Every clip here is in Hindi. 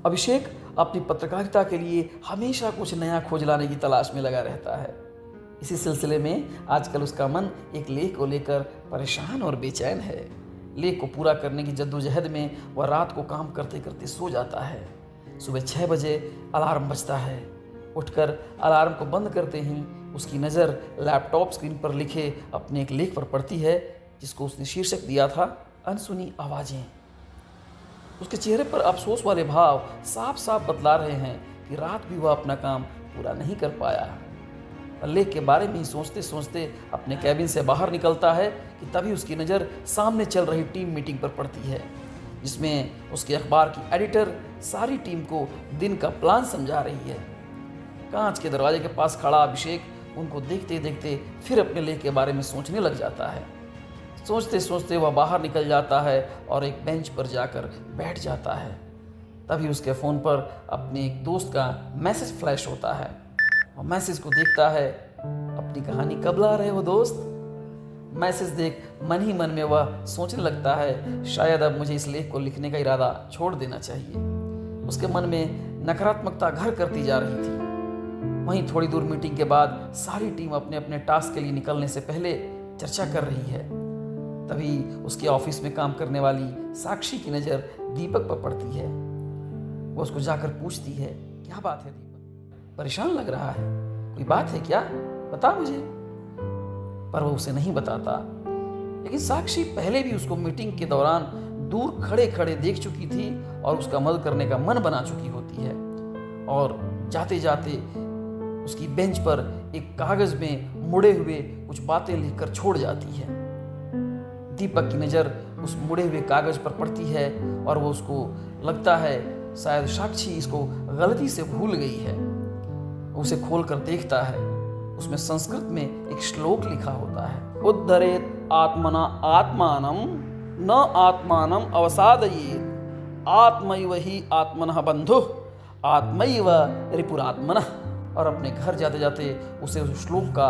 अभिषेक अपनी पत्रकारिता के लिए हमेशा कुछ नया खोज लाने की तलाश में लगा रहता है। इसी सिलसिले में आजकल उसका मन एक लेख को लेकर परेशान और बेचैन है। लेख को पूरा करने की जद्दोजहद में वह रात को काम करते करते सो जाता है। सुबह 6 बजे अलार्म बजता है। उठकर अलार्म को बंद करते ही उसकी नज़र लैपटॉप स्क्रीन पर लिखे अपने एक लेख पर पड़ती है, जिसको उसने शीर्षक दिया था अनसुनी आवाज़ें। उसके चेहरे पर अफसोस वाले भाव साफ साफ बतला रहे हैं कि रात भी वह अपना काम पूरा नहीं कर पाया। लेख के बारे में ही सोचते सोचते अपने कैबिन से बाहर निकलता है कि तभी उसकी नज़र सामने चल रही टीम मीटिंग पर पड़ती है, जिसमें उसके अखबार की एडिटर सारी टीम को दिन का प्लान समझा रही है। कांच के दरवाजे के पास खड़ा अभिषेक उनको देखते देखते फिर अपने लेख के बारे में सोचने लग जाता है। सोचते सोचते वह बाहर निकल जाता है और एक बेंच पर जाकर बैठ जाता है। तभी उसके फ़ोन पर अपने एक दोस्त का मैसेज फ्लैश होता है। वह मैसेज को देखता है। अपनी कहानी कब ला रहे हो दोस्त? मैसेज देख मन ही मन में वह सोचने लगता है, शायद अब मुझे इस लेख को लिखने का इरादा छोड़ देना चाहिए। उसके मन में नकारात्मकता घर करती जा रही थी। वहीं थोड़ी दूर मीटिंग के बाद सारी टीम अपने अपने टास्क के लिए निकलने से पहले चर्चा कर रही है। तभी उसके ऑफिस में काम करने वाली साक्षी की नज़र दीपक पर पड़ती है। वो उसको जाकर पूछती है, क्या बात है दीपक? परेशान लग रहा है, कोई बात है क्या? बता मुझे। पर वो उसे नहीं बताता। लेकिन साक्षी पहले भी उसको मीटिंग के दौरान दूर खड़े खड़े देख चुकी थी और उसका मदद करने का मन बना चुकी होती है। और जाते जाते उसकी बेंच पर एक कागज में मुड़े हुए कुछ बातें लिखकर छोड़ जाती है। दीपक की नज़र उस मुड़े हुए कागज पर पड़ती है और वो उसको लगता है शायद साक्षी इसको गलती से भूल गई है। उसे खोलकर देखता है। उसमें संस्कृत में एक श्लोक लिखा होता है, उद्धरेत आत्मना आत्मानम न आत्मानम अवसादयेत आत्मैव ही आत्मनः बंधुः आत्मैव रिपुरात्मनः। और अपने घर जाते जाते उसे उस श्लोक का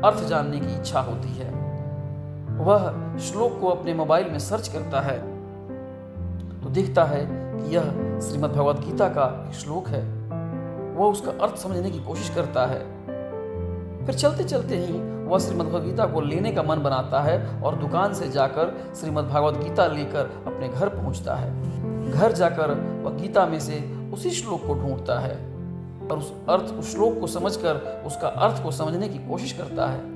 अर्थ जानने की इच्छा होती है। वह श्लोक को अपने मोबाइल में सर्च करता है तो देखता है कि यह श्रीमद् भगवद गीता का एक श्लोक है। वह उसका अर्थ समझने की कोशिश करता है। फिर चलते चलते ही वह श्रीमद् भगवद गीता को लेने का मन बनाता है और दुकान से जाकर श्रीमद् भगवद गीता लेकर अपने घर पहुंचता है। घर जाकर वह गीता में से उसी श्लोक को ढूंढता है और उस श्लोक को समझकर उसका अर्थ को समझने की कोशिश करता है।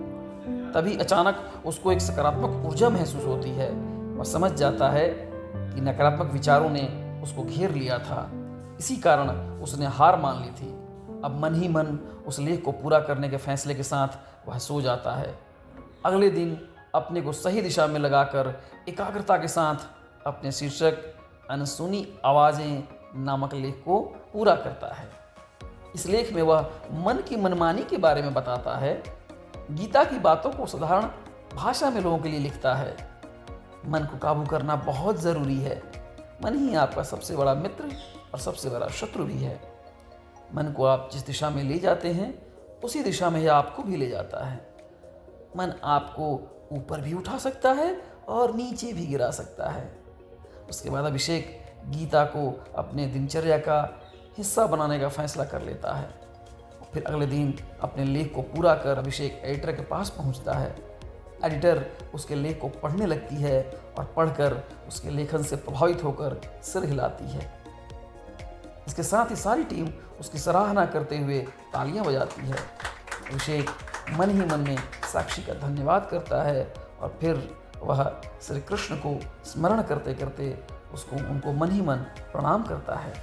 तभी अचानक उसको एक सकारात्मक ऊर्जा महसूस होती है। वह समझ जाता है कि नकारात्मक विचारों ने उसको घेर लिया था। इसी कारण उसने हार मान ली थी। अब मन ही मन उस लेख को पूरा करने के फैसले के साथ वह सो जाता है। अगले दिन अपने को सही दिशा में लगाकर एकाग्रता के साथ अपने शीर्षक अनसुनी आवाज़ें नामक लेख को पूरा करता है। इस लेख में वह मन की मनमानी के बारे में बताता है। गीता की बातों को साधारण भाषा में लोगों के लिए लिखता है। मन को काबू करना बहुत ज़रूरी है। मन ही आपका सबसे बड़ा मित्र और सबसे बड़ा शत्रु भी है। मन को आप जिस दिशा में ले जाते हैं उसी दिशा में यह आपको भी ले जाता है। मन आपको ऊपर भी उठा सकता है और नीचे भी गिरा सकता है। उसके बाद अभिषेक गीता को अपने दिनचर्या का हिस्सा बनाने का फैसला कर लेता है। फिर अगले दिन अपने लेख को पूरा कर अभिषेक एडिटर के पास पहुंचता है। एडिटर उसके लेख को पढ़ने लगती है और पढ़कर उसके लेखन से प्रभावित होकर सिर हिलाती है। इसके साथ ही सारी टीम उसकी सराहना करते हुए तालियां बजाती है। अभिषेक मन ही मन में साक्षी का धन्यवाद करता है और फिर वह श्री कृष्ण को स्मरण करते करते उनको मन ही मन प्रणाम करता है।